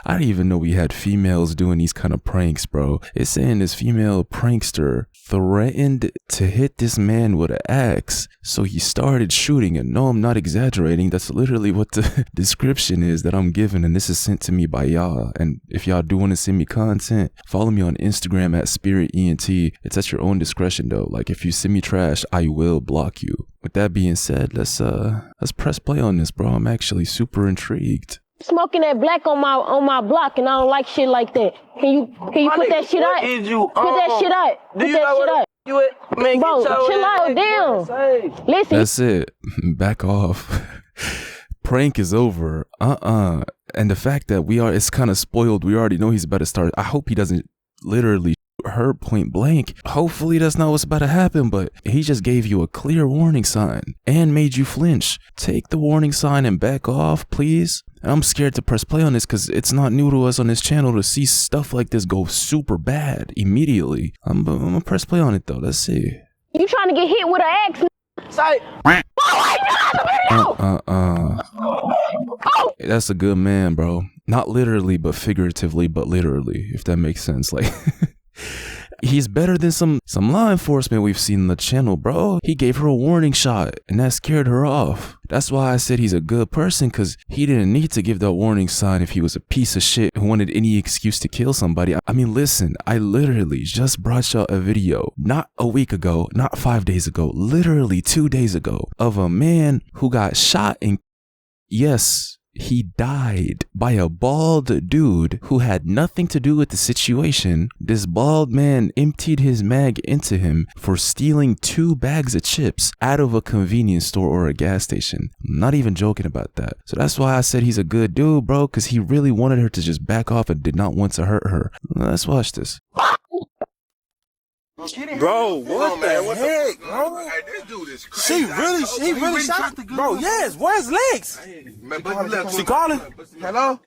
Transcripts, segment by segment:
I didn't even know we had females doing these kind of pranks, bro. It's saying this female prankster threatened to hit this man with an axe, so he started shooting. And no, I'm not exaggerating. That's literally what the description is that I'm given, and this is sent to me by y'all. And if y'all do want to send me content, follow me on Instagram at SpiritENT. It's at your own discretion though. Like if you send me trash, I will block you. With that being said, let's press play on this, bro. I'm actually super intrigued. Smoking that black on my block, and I don't like shit like that. Can you put that shit out? Put that shit out. Put that shit out. Bro, chill out, damn. Listen. That's it. Back off. Prank is over. And the fact that it's kind of spoiled. We already know he's about to start. I hope he doesn't literally her point blank. Hopefully that's not what's about to happen, but he just gave you a clear warning sign and made you flinch. Take the warning sign and back off, please. And I'm scared to press play on this because it's not new to us on this channel to see stuff like this go super bad immediately. I'm gonna press play on it though. Let's see. You trying to get hit with an axe? Say. That's a good man, bro. Not literally, but figuratively, but literally, if that makes sense. Like, he's better than some law enforcement we've seen on the channel, bro. He gave her a warning shot, and that scared her off. That's why I said he's a good person, because he didn't need to give that warning sign if he was a piece of shit who wanted any excuse to kill somebody. I mean, listen, I literally just brought y'all a video, not a week ago, not 5 days ago, literally 2 days ago, of a man who got shot and, yes, he died by a bald dude who had nothing to do with the situation. This bald man emptied his mag into him for stealing 2 bags of chips out of a convenience store or a gas station. I'm not even joking about that. So that's why I said he's a good dude, bro, because he really wanted her to just back off and did not want to hurt her. Let's watch this. Bro, what the heck, bro? Hey, this dude is crazy. He really shot the girl. Bro, yes, where's Lex? She calling? Hello?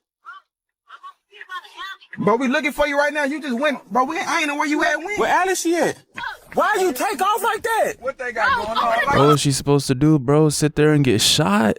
Bro, we looking for you right now. You just went, bro. I ain't know where you at. Where Alice she at? Why you take off like that? What they got going on? What was she supposed to do, bro? Sit there and get shot?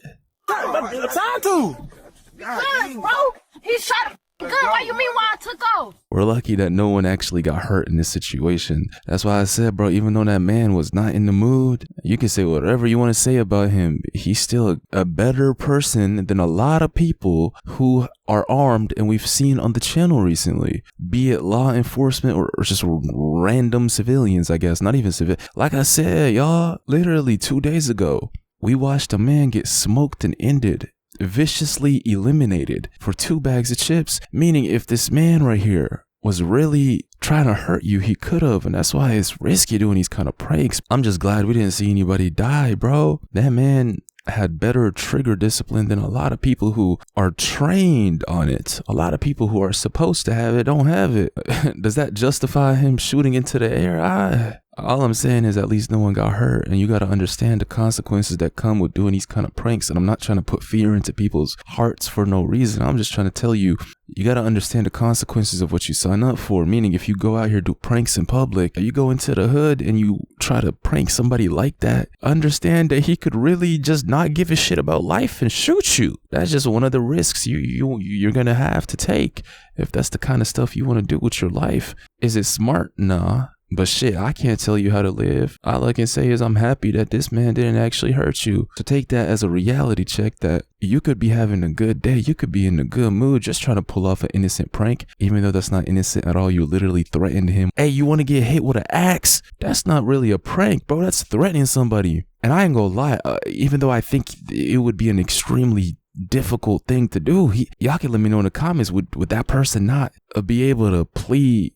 Time to. Good, bro. He shot. Good. Why you mean why I took off? We're lucky that no one actually got hurt in this situation. That's why I said, bro, even though that man was not in the mood, you can say whatever you want to say about him. He's still a better person than a lot of people who are armed and we've seen on the channel recently, be it law enforcement or just random civilians, I guess. Not even civil. Like I said, y'all, literally 2 days ago, we watched a man get smoked and ended, viciously eliminated for 2 bags of chips. Meaning if this man right here was really trying to hurt you, he could have, and that's why it's risky doing these kind of pranks. I'm just glad we didn't see anybody die, bro. That man had better trigger discipline than a lot of people who are trained on it. A lot of people who are supposed to have it don't have it. Does that justify him shooting into the air? All I'm saying is at least no one got hurt, and you got to understand the consequences that come with doing these kind of pranks. And I'm not trying to put fear into people's hearts for no reason. I'm just trying to tell you, you got to understand the consequences of what you sign up for. Meaning if you go out here do pranks in public, you go into the hood and you try to prank somebody like that, understand that he could really just not give a shit about life and shoot you. That's just one of the risks you're gonna have to take if that's the kind of stuff you want to do with your life. Is it smart? Nah. But shit, I can't tell you how to live. All I can say is I'm happy that this man didn't actually hurt you. So take that as a reality check that you could be having a good day. You could be in a good mood just trying to pull off an innocent prank. Even though that's not innocent at all, you literally threatened him. Hey, you want to get hit with an axe? That's not really a prank, bro. That's threatening somebody. And I ain't gonna lie, even though I think it would be an extremely difficult thing to do, y'all can let me know in the comments, would that person not be able to plead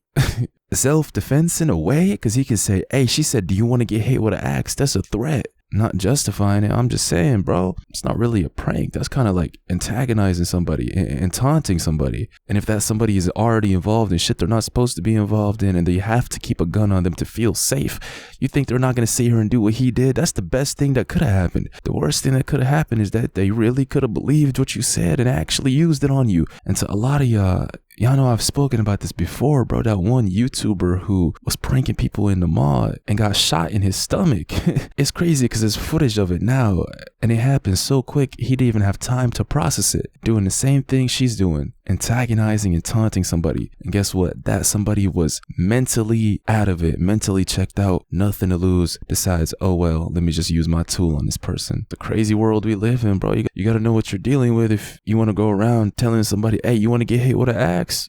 self-defense in a way? Because he can say, hey, she said, do you want to get hit with an axe? That's a threat. Not justifying it. I'm just saying, bro, it's not really a prank. That's kind of like antagonizing somebody and taunting somebody. And if that somebody is already involved in shit they're not supposed to be involved in, and they have to keep a gun on them to feel safe, you think they're not going to sit here and do what he did? That's the best thing that could have happened. The worst thing that could have happened is that they really could have believed what you said and actually used it on you. And to a lot of y'all know I've spoken about this before, bro. That one YouTuber who was pranking people in the mall and got shot in his stomach. It's crazy because there's footage of it now, and it happened so quick he didn't even have time to process it. Doing the same thing she's doing. antagonizing and taunting somebody. And guess what? That somebody was mentally out of it, mentally checked out, nothing to lose, decides, oh well, let me just use my tool on this person. The crazy world we live in, bro. You got to know what you're dealing with if you want to go around telling somebody, hey, you want to get hit with an axe?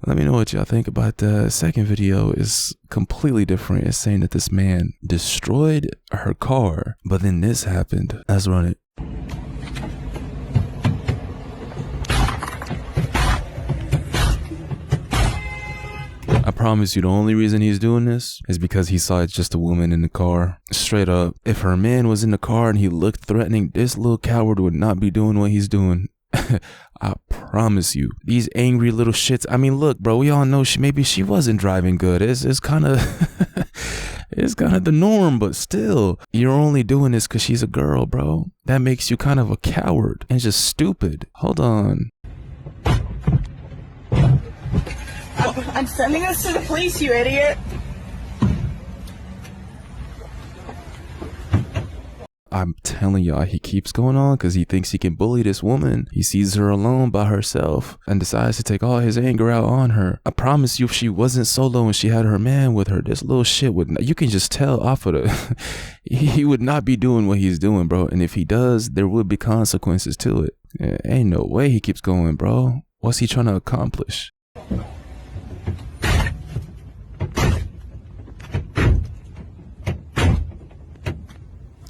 Let me know what y'all think about the second video. Is completely different. It's saying that this man destroyed her car, but then this happened. Let's run it. I promise you, the only reason he's doing this is because he saw it's just a woman in the car. Straight up, if her man was in the car and he looked threatening, this little coward would not be doing what he's doing. I promise you. These angry little shits. I mean, look, bro, we all know maybe she wasn't driving good. It's kind of it's kind of the norm, but still, you're only doing this because she's a girl, bro. That makes you kind of a coward and just stupid. Hold on. I'm sending us to the police, you idiot. I'm telling y'all, he keeps going on because he thinks he can bully this woman. He sees her alone by herself and decides to take all his anger out on her. I promise you, if she wasn't solo and she had her man with her, this little shit would not, you can just tell off of the he would not be doing what he's doing, bro. And if he does, there would be consequences to it. Ain't no way he keeps going, bro. What's he trying to accomplish?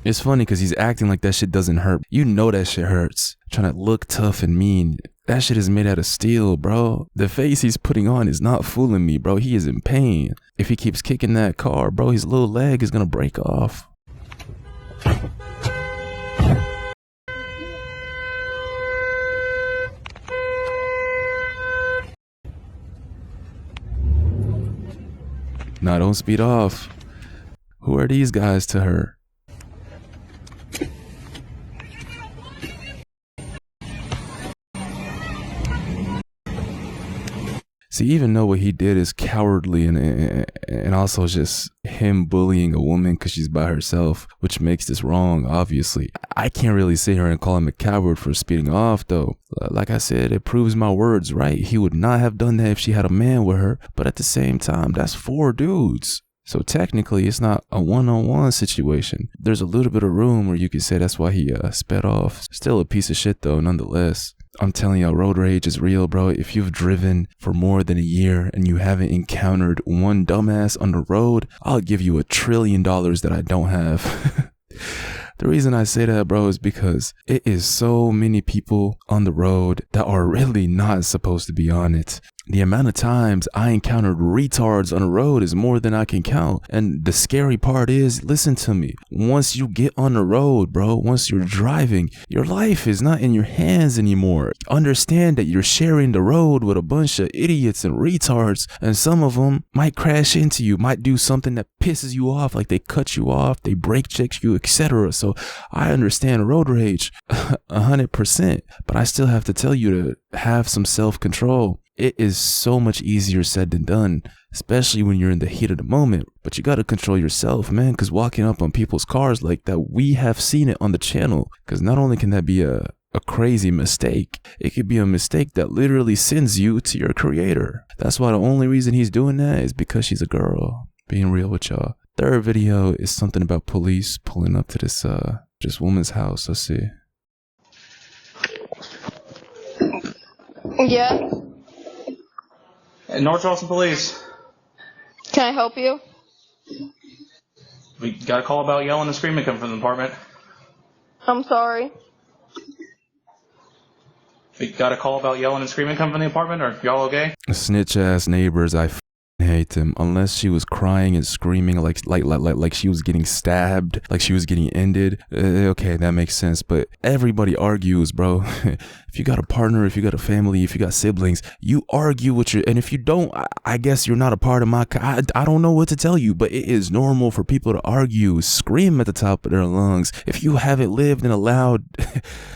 It's funny because he's acting like that shit doesn't hurt. You know that shit hurts. Trying to look tough and mean. That shit is made out of steel, bro. The face he's putting on is not fooling me, bro. He is in pain. If he keeps kicking that car, bro, his little leg is gonna break off. Nah, don't speed off. Who are these guys to her? See, even though what he did is cowardly and also just him bullying a woman because she's by herself, which makes this wrong, obviously. I can't really sit here and call him a coward for speeding off, though. Like I said, it proves my words right. He would not have done that if she had a man with her, but at the same time, that's 4 dudes. So technically, it's not a one-on-one situation. There's a little bit of room where you could say that's why he sped off. Still a piece of shit, though, nonetheless. I'm telling you, road rage is real, bro. If you've driven for more than a year and you haven't encountered one dumbass on the road, I'll give you $1 trillion that I don't have. The reason I say that, bro, is because it is so many people on the road that are really not supposed to be on it. The amount of times I encountered retards on the road is more than I can count. And the scary part is, listen to me, once you get on the road, bro, once you're driving, your life is not in your hands anymore. Understand that you're sharing the road with a bunch of idiots and retards, and some of them might crash into you, might do something that pisses you off, like they cut you off, they brake check you, etc. So I understand road rage 100%, but I still have to tell you to have some self-control. It is so much easier said than done, especially when you're in the heat of the moment. But you got to control yourself, man, because walking up on people's cars like that, we have seen it on the channel. Because not only can that be a crazy mistake, it could be a mistake that literally sends you to your creator. That's why the only reason he's doing that is because she's a girl. Being real with y'all. Third video is something about police pulling up to this woman's house. Let's see. Yeah. North Charleston Police. Can I help you? We got a call about yelling and screaming coming from the department. I'm sorry. We got a call about yelling and screaming coming from the apartment. Are y'all okay? Snitch ass neighbors, I hate them. Unless she was crying and screaming like she was getting stabbed, like she was getting ended. Okay, that makes sense. But everybody argues, bro. If you got a partner, if you got a family, if you got siblings, you argue with your, and if you don't, I guess you're not a part of my, I don't know what to tell you, but it is normal for people to argue, scream at the top of their lungs. If you haven't lived in a loud,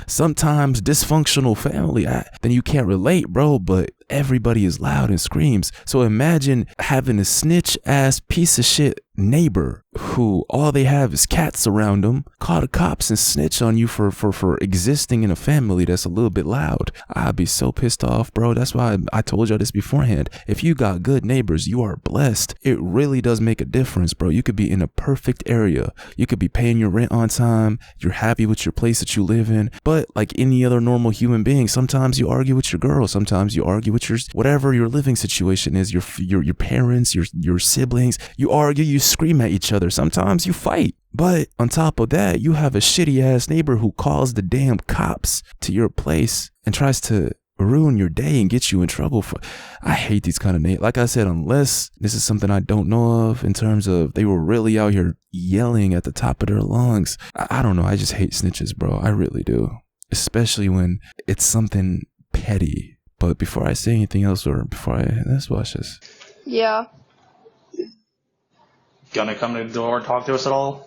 sometimes dysfunctional family, then you can't relate, bro, but everybody is loud and screams. So imagine having a snitch ass piece of shit neighbor who all they have is cats around them call the cops and snitch on you for existing in a family that's a little bit loud. I'd be so pissed off, bro. That's why I told y'all this beforehand. If you got good neighbors, you are blessed. It really does make a difference, bro. You could be in a perfect area. You could be paying your rent on time. You're happy with your place that you live in. But like any other normal human being, sometimes you argue with your girl. Sometimes you argue with your whatever your living situation is, your parents, your siblings. You argue, you scream at each other. Sometimes you fight. But on top of that, you have a shitty ass neighbor who calls the damn cops to your place and tries to ruin your day and get you in trouble for. I hate these kind of neighbors. Like I said, unless this is something I don't know of in terms of they were really out here yelling at the top of their lungs. I don't know. I just hate snitches, bro. I really do. Especially when it's something petty. But before I say anything else, or let's watch this. Yeah. Gonna come to the door and talk to us at all?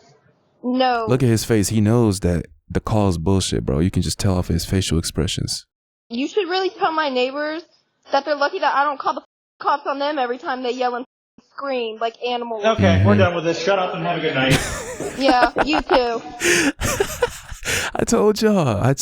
No. Look at his face. He knows that the call is bullshit, bro. You can just tell off his facial expressions. You should really tell my neighbors that they're lucky that I don't call the cops on them every time they yell and scream like animals. Okay, we're done with this. Shut up and have a good night. Yeah, you too. I told y'all.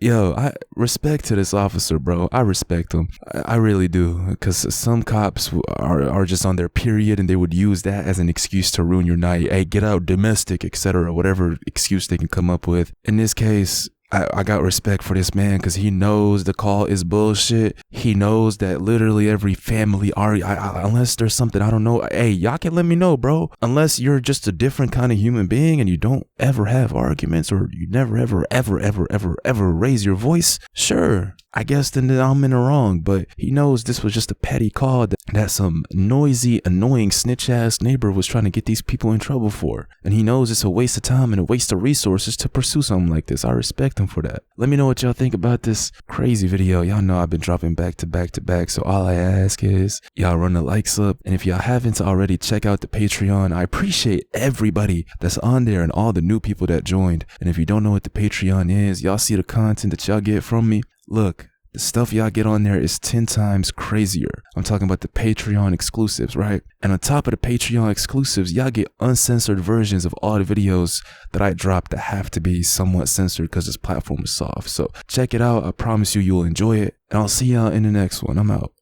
Yo, I respect to this officer, bro. I respect him. I really do. Because some cops are just on their period and they would use that as an excuse to ruin your night. Hey, get out, domestic, etc. Whatever excuse they can come up with. In this case, I got respect for this man because he knows the call is bullshit. He knows that literally every family unless there's something I don't know. Hey, y'all can let me know, bro. Unless you're just a different kind of human being and you don't ever have arguments or you never ever raise your voice. Sure, I guess then I'm in the wrong. But he knows this was just a petty call that some noisy, annoying snitch ass neighbor was trying to get these people in trouble for. And he knows it's a waste of time and a waste of resources to pursue something like this. I respect him for that. Let me know what y'all think about this crazy video. Y'all know I've been dropping back to back, so all I ask is y'all run the likes up, and if y'all haven't already, check out the Patreon. I appreciate everybody that's on there and all the new people that joined. And if you don't know what the Patreon is, y'all see the content that y'all get from me. Look, the stuff y'all get on there is 10 times crazier. I'm talking about the Patreon exclusives, right? And on top of the Patreon exclusives, y'all get uncensored versions of all the videos that I drop that have to be somewhat censored because this platform is soft. So check it out. I promise you'll enjoy it. And I'll see y'all in the next one. I'm out.